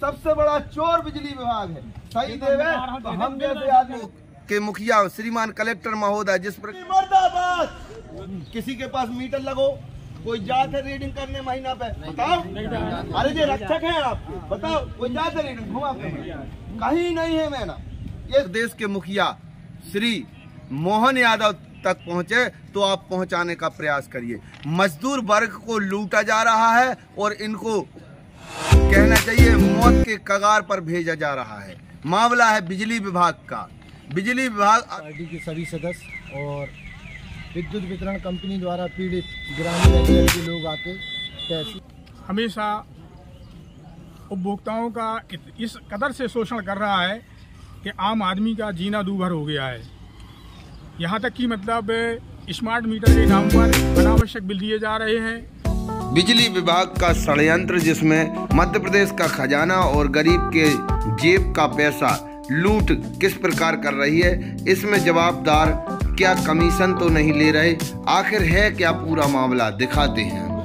सबसे बड़ा चोर बिजली विभाग है। सही देवे तो हम जैसे आदमी के मुखिया श्रीमान कलेक्टर महोदय जिस पर मुर्दाबाद किसी के पास मीटर लगो, कोई जात है रीडिंग करने महीना पे, बताओ। अरे जी रक्षक हैं आप, बताओ कोई जात है रीडिंग घुमा कहीं नहीं है। मैं ना ये देश के मुखिया श्री मोहन यादव तक पहुंचे तो आप पहुंचाने का प्रयास करिए। मजदूर वर्ग को लूटा जा रहा है और इनको कहना चाहिए मौत के कगार पर भेजा जा रहा है। मामला है बिजली विभाग का। बिजली विभाग पार्टी के सभी सदस्य और विद्युत वितरण कंपनी द्वारा पीड़ित ग्रामीण एरिया के लोग आके हमेशा उपभोक्ताओं का इस कदर से शोषण कर रहा है कि आम आदमी का जीना दूभर हो गया है। यहाँ तक कि मतलब स्मार्ट मीटर के नाम पर अनावश्यक बिल दिए जा रहे हैं। बिजली विभाग का षड्यंत्र जिसमें मध्य प्रदेश का खजाना और गरीब के जेब का पैसा लूट किस प्रकार कर रही है, इसमें जवाबदार क्या कमीशन तो नहीं ले रहे, आखिर है क्या पूरा मामला दिखाते हैं।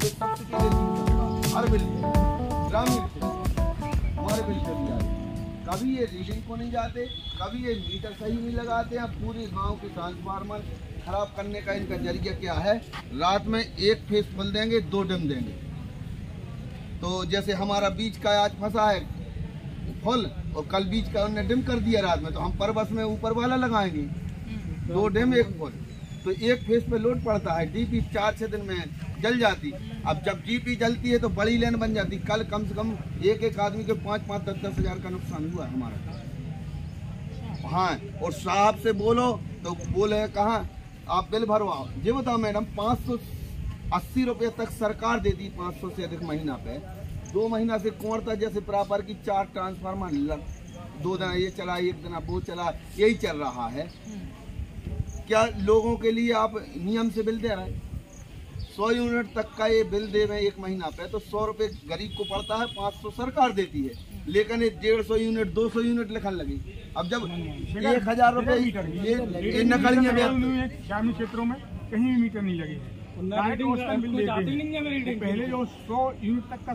कभी ये रीडिंग को नहीं जाते, कभी ये मीटर सही नहीं लगाते हैं। पूरे गांव के ट्रांसफार्मर खराब करने का इनका जरिया क्या है, रात में एक फेस खोल देंगे, 2 डिम देंगे। तो जैसे हमारा बीच का आज फंसा है फुल और कल बीच का उन्होंने डिम कर दिया रात में, तो हम पर बस में ऊपर वाला लगाएंगे, 2 डिम 1 फुल, तो एक फेस पे लोड पड़ता है। डीपी 4-6 दिन में जल जाती। अब जब जीपी जलती है तो बड़ी लाइन बन जाती। कल कम से कम एक आदमी के 5-10 हज़ार का नुकसान हुआ हमारा। हाँ, और साहब से बोलो तो बोले कहाँ आप बिल भरवाओ। ये बताओ मैडम, 580 रुपये तक सरकार देती, 500 से अधिक महीना पे। 2 महीना से कुंवरता जैसे प्रॉपर की 4 ट्रांसफार्मर 2 दिन ये चला, 1 दिन वो चला, यही चल रहा है। क्या लोगों के लिए आप नियम से बिल दे रहे हैं? 100 यूनिट तक का ये बिल दे रहे हैं 1 महीना पे, तो 100 रुपये गरीब को पड़ता है, 500 सरकार देती है। लेकिन 150 यूनिट 200 यूनिट लिखन लगी। अब जब 1000 रुपये ये नकलियां ग्रामीण क्षेत्रों में कहीं भी मीटर नहीं लगे। पहले जो 100 यूनिट तक का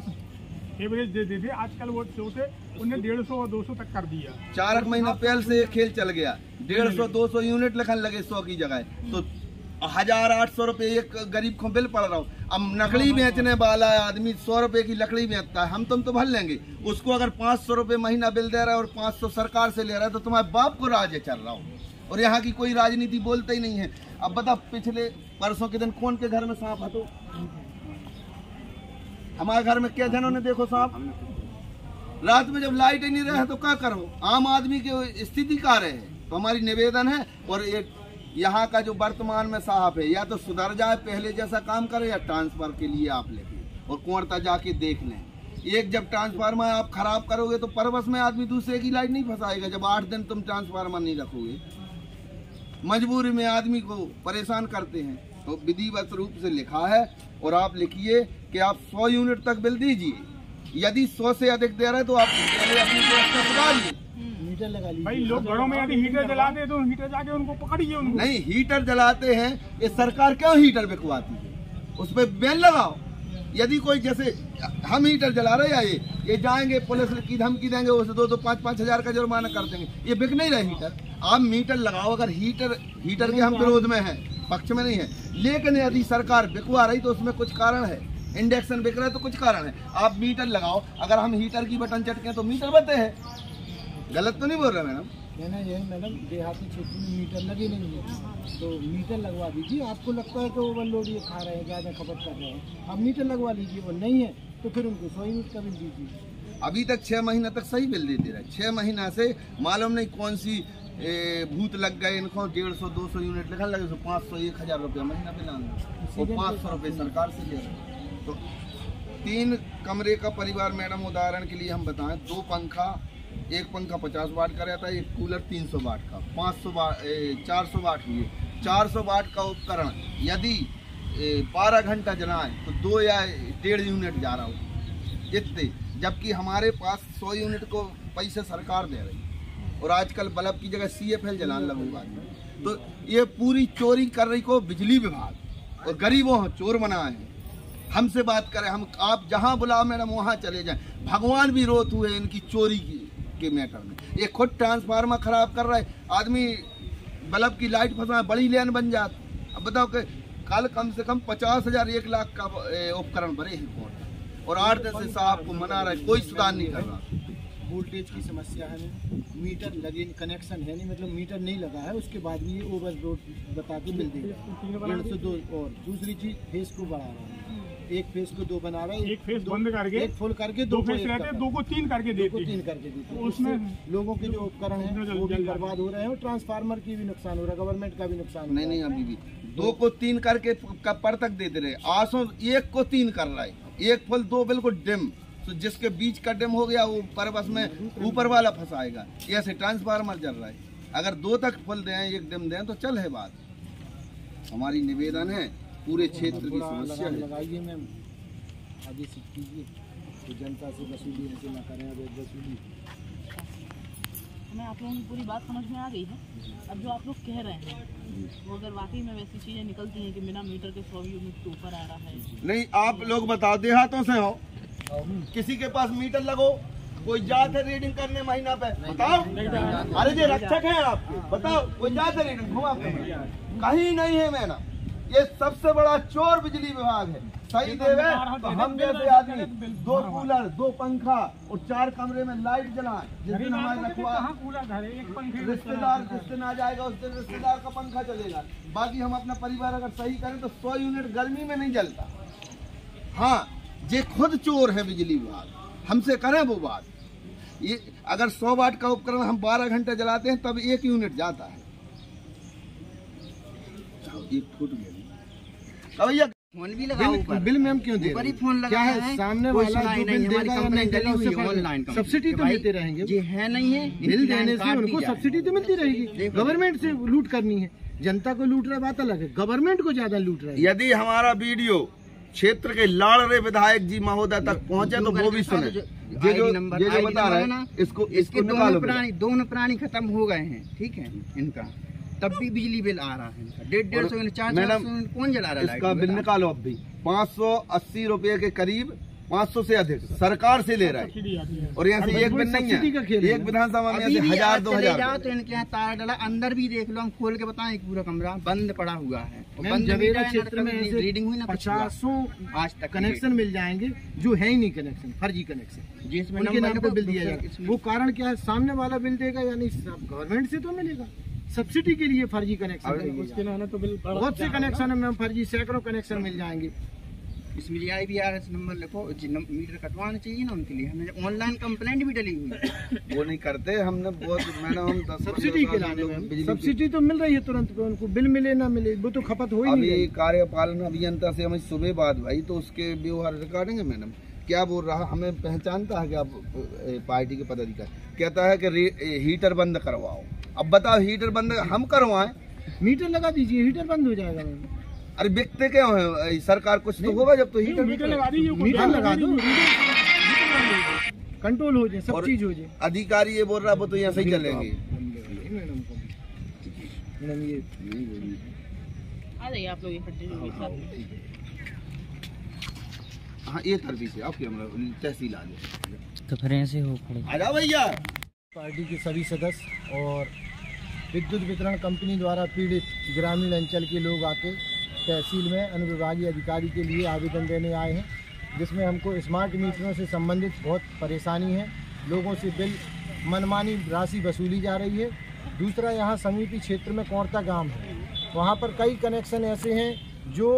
एवरेज देते थे, आजकल वो 100 से उन्हें 150 और 200 तक कर दिया। 4 महीना पहले से खेल चल गया। 150-200 यूनिट लिखन लगे 100 की जगह, तो 1800 रुपये एक गरीब को बिल पड़ रहा हो। अब नकली बेचने वाला आदमी 100 रुपये की लकड़ी बेचता है, हम तुम तो भर लेंगे। उसको अगर 500 रुपये महीना बिल दे रहा है और 500 सरकार से ले रहा है, तो तुम्हारे बाप को राज्य चल रहा हो और यहाँ की कोई राजनीति बोलते ही नहीं है। अब बता, पिछले परसों के दिन कौन के घर में सांप हटो? हमारे घर में क्या जनों ने देखो सांप? रात में जब लाइट ही नहीं रहे तो क्या करो? आम आदमी की स्थिति क्या रहे? तो हमारी निवेदन है, और एक यहाँ का जो वर्तमान में साहब है, या तो सुधर जाए, पहले जैसा काम करे, या ट्रांसफर के लिए आप लेके और कुंवरता जाके देख लें। एक जब ट्रांसफार्मर आप खराब करोगे तो परबस में आदमी दूसरे की लाइट नहीं फंसाएगा। जब 8 दिन तुम ट्रांसफार्मर नहीं रखोगे, मजबूरी में आदमी को परेशान करते हैं। तो विधिवत रूप से लिखा है, और आप लिखिए कि आप 100 यूनिट तक बिल दीजिए। यदि 100 से अधिक दे रहे हैं तो आप अपनी व्यवस्था सुधारिए। मीटर लगा लीजिए। भाई लोग घरों में यदि हीटर जलाते हैं तो हीटर जाके उनको पकड़िए। उनको नहीं, हीटर जलाते हैं, ये सरकार क्यों हीटर बिकवाती है? उस पर बैन लगाओ। यदि कोई जैसे हम हीटर जला रहे हैं, ये जाएंगे पुलिस की धमकी देंगे, उसे 2-5 हज़ार का जुर्माना कर देंगे। ये बिक नहीं रहे हीटर। आप मीटर लगाओ। अगर हीटर के हम विरोध में हैं, पक्ष में नहीं है, लेकिन यदि सरकार बिकवा रही तो उसमें कुछ कारण है। इंडक्शन बिक रहा है तो कुछ कारण है। आप मीटर लगाओ। अगर हम हीटर की बटन चटके तो मीटर बते हैं। गलत तो नहीं बोल रहे मैडम? कहना यह है मैडम, देहाती क्षेत्र में मीटर लगे नहीं है तो मीटर लगवा दीजिए। आपको लगता है कि ओवरलोड ये खा रहे हैं, ज़्यादा खपत कर रहे हैं, आप मीटर लगवा लीजिए। और नहीं है तो फिर उनको 100 यूनिट का बिल दीजिए। अभी तक 6 महीना तक सही बिल देते रहे। 6 महीना से मालूम नहीं कौन सी भूत लग गए इनको। 150-200 यूनिट लिखा लगे, 500-1000 रुपये महीना बिल आना, और 500 रुपये सरकार से ले रहे। तो 3 कमरे का परिवार मैडम, उदाहरण के लिए हम बताएं, 2 पंखा, एक पंखा 50 वाट का रहता है, एक कूलर 300 वाट का, 400 वाट हुए। 400 वाट का उपकरण यदि 12 घंटा जलाएं तो 2 या 1.5 यूनिट जा रहा हो इतने, जबकि हमारे पास 100 यूनिट को पैसे सरकार दे रही है। और आजकल बल्ब की जगह CFL जलाने लगूंगा। तो ये पूरी चोरी कर रही को बिजली विभाग और गरीबों चोर बनाए हैं। हमसे बात करें, हम आप जहां बुलाओ मैडम वहां चले जाएं। भगवान भी रोत हुए इनकी चोरी के मैटर में। ये खुद ट्रांसफार्मर खराब कर रहा है, आदमी बल्ब की लाइट फंसा, बड़ी लेन बन जाती। अब बताओ कि कल कम से कम 50,000 1 लाख का उपकरण भरे हैं कोर्ट, और 8 दिन से साहब को मना रहा है, कोई सुधार नहीं कर रहा। वोल्टेज की समस्या है, मीटर लगे कनेक्शन है नहीं, मतलब मीटर नहीं लगा है, उसके बाद भी ये ओवरलोड बता के बिल देगा 150-2। और दूसरी चीज फेस को बढ़ा रहा है, एक फेस को 2 बना रहा है, एक फेस बंद करके एक फुल करके 2 फेस रहते हैं, 2 को 3 करके देते हैं। उसमें लोगों के जो उपकरण हैं वो भी बर्बाद हो रहे हैं, और ट्रांसफार्मर की भी नुकसान हो रहा है, गवर्नमेंट का भी नुकसान हो रहा है। नहीं अभी भी 2 को 3 करके पर तक देते रहे, आसों 1 को 3 कर रहा है, 1 फुल 2 बिल्कुल डिम, तो जिसके बीच का डिम हो गया वो पर बस में ऊपर वाला फंसाएगा। ऐसे ट्रांसफार्मर चल रहा है, अगर 2 तक फुल दें 1 डिम दें तो चल है बात। हमारी निवेदन है, पूरे क्षेत्र की समस्या है। लगाइए मैम, आगे से कीजिए, तो जनता से वसूली ऐसे ना करें, अवैध वसूली। हमें आप लोगों की पूरी बात समझ में आ गई है। अब जो आप लोग कह रहे हैं वो अगर वाकई में वैसी चीजें निकलती हैं कि बिना मीटर के 100 यूनिट के ऊपर आ रहा है। नहीं आप लोग बताओ, देहातों से हो, किसी के पास मीटर लगो, कोई जात है रीडिंग करने महीना पे, बताओ। अरे जो रक्षक है आपके, बताओ कोई जात है रीडिंग घुमा कहीं नहीं है मैडम। ये सबसे बड़ा चोर बिजली विभाग है। सही देवे तो हम जैसे आदमी 2 कूलर 2 पंखा और 4 कमरे में लाइट जलाएं। जिस दिन हमारे रिश्तेदार जिस दिन आ जाएगा उस दिन रिश्तेदार का पंखा चलेगा, बाकी हम अपना परिवार अगर सही करें तो 100 यूनिट गर्मी में नहीं जलता। हाँ, ये खुद चोर है बिजली विभाग, हमसे करें वो बात। ये अगर 100 वाट का उपकरण हम 12 घंटे जलाते हैं तब 1 यूनिट जाता है। एक फुट गया फोन भी लगाओ ऊपर, बिल में हम क्यों दे ऊपर ही फोन लगा क्या है? सामने वाला जो बिल देगा या नहीं देगा उससे ऑनलाइन सब्सिडी तो मिलते रहेंगे। ये है नहीं है, बिल देने से उनको सब्सिडी तो मिलती रहेगी। गवर्नमेंट से लूट करनी है, जनता को लूट रहा बात अलग है, गवर्नमेंट को ज्यादा लूट रहा है। यदि हमारा वीडियो क्षेत्र के लाड़रे विधायक जी महोदय तक पहुंचे तो वो भी सुने। ये जो बता रहे हैं इसको दोनों प्राणी खत्म हो गए हैं, ठीक है इनका, तब भी बिजली बिल आ रहा है इनका 150 यूनिट 400 यूनिट कौन जला रहा है? इसका बिल निकालो अब भी 580 रुपए के करीब, 500 से अधिक सरकार से ले रहा है। और यहाँ से एक बिल नहीं है, एक विधानसभा में 1000-2000 तो इनके यहाँ तार डला, अंदर भी देख लो, हम खोल के बताएं पूरा कमरा बंद पड़ा हुआ है। जवेरा क्षेत्र में रीडिंग हुई ना 50 आज तक कनेक्शन मिल जाएंगे जो है ही नहीं कनेक्शन, फर्जी कनेक्शन जिसमें उनके नाम पे बिल दिया जाएगा। वो कारण क्या है? सामने वाला बिल देगा यानी गवर्नमेंट से तो मिलेगा, सब्सिडी के लिए फर्जी कनेक्शन तो बिल बहुत से कनेक्शन में फर्जी सैकड़ों कनेक्शन मिल जाएंगे। इसमें IBRS नंबर लिखो, मीटर कटवाना चाहिए ना उनके लिए। हमने ऑनलाइन कंप्लेंट भी डली हुई है, वो नहीं करते। हमने बहुत मैडम सब्सिडी के लाने में सब्सिडी तो मिल रही है तुरंत पे, उनको बिल मिले ना मिले वो तो खपत हो ही नहीं। अभी कार्यपालन अभियंता से हमें सुबह बात भाई, तो उसके व्यवहार रिकॉर्डिंग है मैडम, क्या बोल रहा, हमें पहचानता है कि आप पार्टी के पदाधिकारी, कहता है कि हीटर बंद करवाओ। अब बताओ हीटर बंद हम करवाएं? मीटर लगा दीजिए, हीटर बंद हो जाएगा। अरे बिकते क्यों है? सरकार कुछ तो होगा जब तो मीटर लगा दीजिए, मीटर लगा दो, कंट्रोल हो जाए, सब चीज हो जाए। अधिकारी ये बोल रहा वो तो यहाँ से ही चलेंगे। मैडम ये आ जाइए आप लोग इकट्ठे। हाँ ये तरफी से आपकी हम तहसील आ जाए तो फिर ऐसे हो खड़े। आ जाओ भैया। पार्टी के सभी सदस्य और विद्युत वितरण कंपनी द्वारा पीड़ित ग्रामीण अंचल के लोग आके तहसील में अनुविभागीय अधिकारी के लिए आवेदन देने आए हैं, जिसमें हमको स्मार्ट मीटरों से संबंधित बहुत परेशानी है। लोगों से बिल मनमानी राशि वसूली जा रही है। दूसरा, यहाँ समीपी क्षेत्र में कौरता गांव है, वहाँ पर कई कनेक्शन ऐसे हैं जो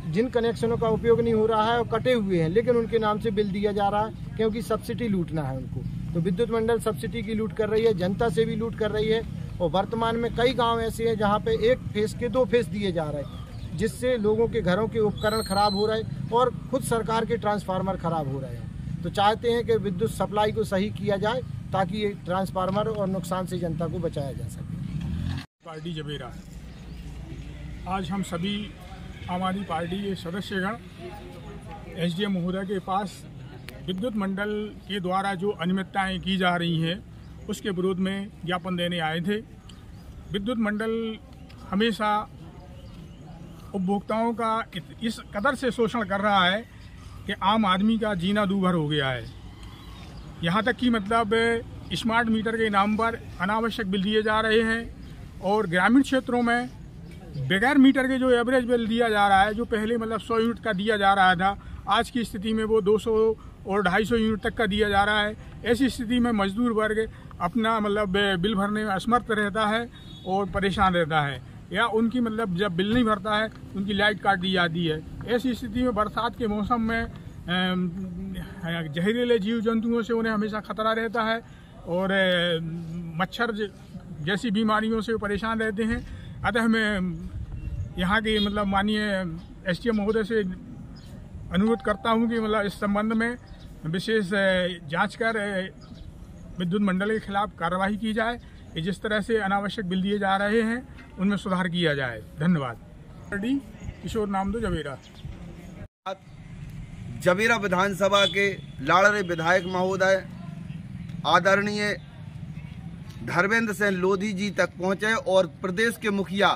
जिन कनेक्शनों का उपयोग नहीं हो रहा है और कटे हुए हैं, लेकिन उनके नाम से बिल दिया जा रहा है क्योंकि सब्सिडी लूटना है उनको। तो विद्युत मंडल सब्सिडी की लूट कर रही है, जनता से भी लूट कर रही है। और वर्तमान में कई गांव ऐसे हैं जहां पे 1 फेस के 2 फेस दिए जा रहे हैं, जिससे लोगों के घरों के उपकरण खराब हो रहे हैं और खुद सरकार के ट्रांसफार्मर खराब हो रहे हैं। तो चाहते हैं कि विद्युत सप्लाई को सही किया जाए ताकि ये ट्रांसफार्मर और नुकसान से जनता को बचाया जा सके। पार्टी जवेरा, आज हम सभी आम आदमी पार्टी के सदस्यगण SDM महोदय के पास विद्युत मंडल के द्वारा जो अनियमितताएं की जा रही हैं उसके विरोध में ज्ञापन देने आए थे। विद्युत मंडल हमेशा उपभोक्ताओं का इस कदर से शोषण कर रहा है कि आम आदमी का जीना दूभर हो गया है। यहाँ तक कि मतलब स्मार्ट मीटर के नाम पर अनावश्यक बिल दिए जा रहे हैं और ग्रामीण क्षेत्रों में बगैर मीटर के जो एवरेज बिल दिया जा रहा है, जो पहले मतलब 100 यूनिट का दिया जा रहा था, आज की स्थिति में वो 200 और 250 यूनिट तक का दिया जा रहा है। ऐसी स्थिति में मजदूर वर्ग अपना मतलब बिल भरने में असमर्थ रहता है और परेशान रहता है, या उनकी मतलब जब बिल नहीं भरता है उनकी लाइट काट दी जाती है। ऐसी स्थिति में बरसात के मौसम में जहरीले जीव जंतुओं से उन्हें हमेशा खतरा रहता है और मच्छर जैसी बीमारियों से परेशान रहते हैं। अतः मैं यहाँ के मतलब माननीय SDM महोदय से अनुरोध करता हूँ कि मतलब इस संबंध में विशेष जांच कर विद्युत मंडल के खिलाफ कार्रवाई की जाए कि जिस तरह से अनावश्यक बिल दिए जा रहे हैं उनमें सुधार किया जाए। धन्यवाद। किशोर नामदो जवेरा। जवेरा विधानसभा के लाड़ले विधायक महोदय आदरणीय धर्मेंद्र सिंह लोधी जी तक पहुंचे और प्रदेश के मुखिया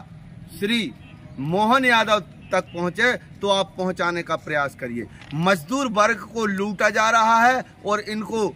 श्री मोहन यादव तक पहुंचे तो आप पहुंचाने का प्रयास करिए। मजदूर वर्ग को लूटा जा रहा है और इनको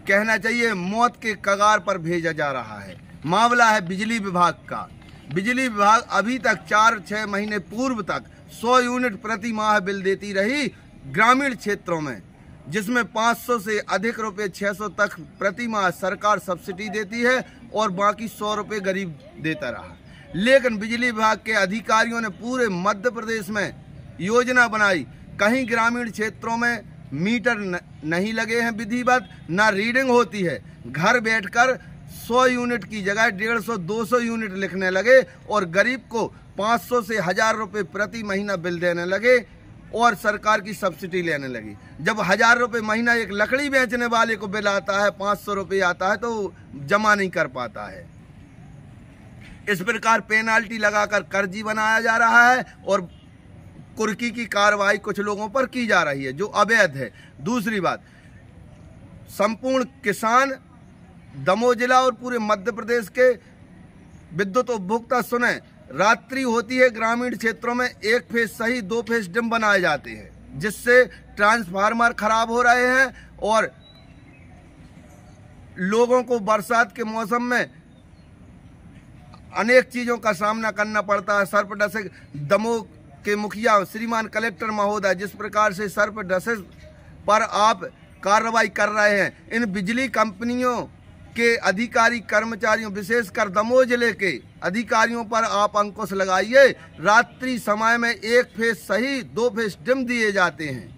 कहना चाहिए मौत के कगार पर भेजा जा रहा है। मामला है बिजली विभाग का। बिजली विभाग अभी तक 4-6 महीने पूर्व तक 100 यूनिट प्रति माह बिल देती रही ग्रामीण क्षेत्रों में, जिसमें 500 से अधिक रुपए 600 तक प्रति माह सरकार सब्सिडी देती है और बाकी 100 रुपए गरीब देता रहा। लेकिन बिजली विभाग के अधिकारियों ने पूरे मध्य प्रदेश में योजना बनाई, कहीं ग्रामीण क्षेत्रों में मीटर नहीं लगे हैं विधिवत, ना रीडिंग होती है। घर बैठकर 100 यूनिट की जगह 150-200 यूनिट लिखने लगे और गरीब को 500 से 1000 रुपए प्रति महीना बिल देने लगे और सरकार की सब्सिडी लेने लगी। जब 1000 रुपए महीना एक लकड़ी बेचने वाले को बिल आता है, 500 रुपये आता है तो जमा नहीं कर पाता है। इस प्रकार पेनाल्टी लगाकर कर्जी बनाया जा रहा है और कुर्की की कार्रवाई कुछ लोगों पर की जा रही है जो अवैध है। दूसरी बात, संपूर्ण किसान दमोह जिला और पूरे मध्य प्रदेश के विद्युत उपभोक्ता सुने, रात्रि होती है ग्रामीण क्षेत्रों में 1 फेज सही 2 फेज डिम बनाए जाते हैं, जिससे ट्रांसफार्मर खराब हो रहे हैं और लोगों को बरसात के मौसम में अनेक चीजों का सामना करना पड़ता है। सर्पदंश दमोह के मुखिया श्रीमान कलेक्टर महोदय, जिस प्रकार से सर्पदंश पर आप कार्रवाई कर रहे हैं, इन बिजली कंपनियों के अधिकारी कर्मचारियों विशेषकर दमोह जिले के अधिकारियों पर आप अंकुश लगाइए। रात्रि समय में 1 फेज सही 2 फेज डिम दिए जाते हैं।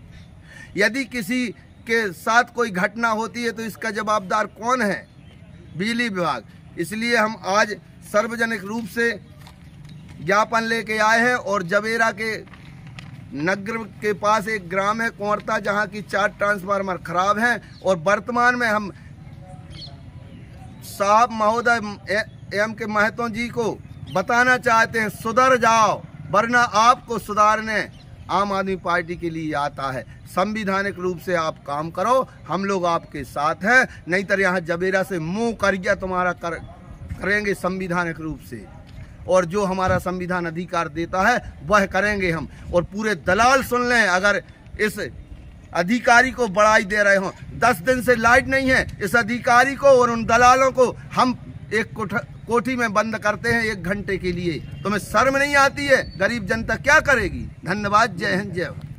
यदि किसी के साथ कोई घटना होती है तो इसका जवाबदार कौन है? बिजली विभाग। इसलिए हम आज सार्वजनिक रूप से ज्ञापन लेके आए हैं और जवेरा के नगर के पास एक ग्राम है कुंवरता, जहां की 4 ट्रांसफार्मर खराब हैं और वर्तमान में हम साहब महोदय एम के महतो जी को बताना चाहते हैं, सुधर जाओ, वरना आपको सुधारने आम आदमी पार्टी के लिए आता है। संविधानिक रूप से आप काम करो, हम लोग आपके साथ हैं, नहीं तो यहाँ जवेरा से मुंह करिया तुम्हारा करेंगे संविधानिक रूप से, और जो हमारा संविधान अधिकार देता है वह करेंगे हम। और पूरे दलाल सुन लें, अगर इस अधिकारी को बढ़ाई दे रहे हो, 10 दिन से लाइट नहीं है, इस अधिकारी को और उन दलालों को हम एक कोठी में बंद करते हैं 1 घंटे के लिए। तुम्हें शर्म नहीं आती है? गरीब जनता क्या करेगी? धन्यवाद। जय हिंद, जय भारत।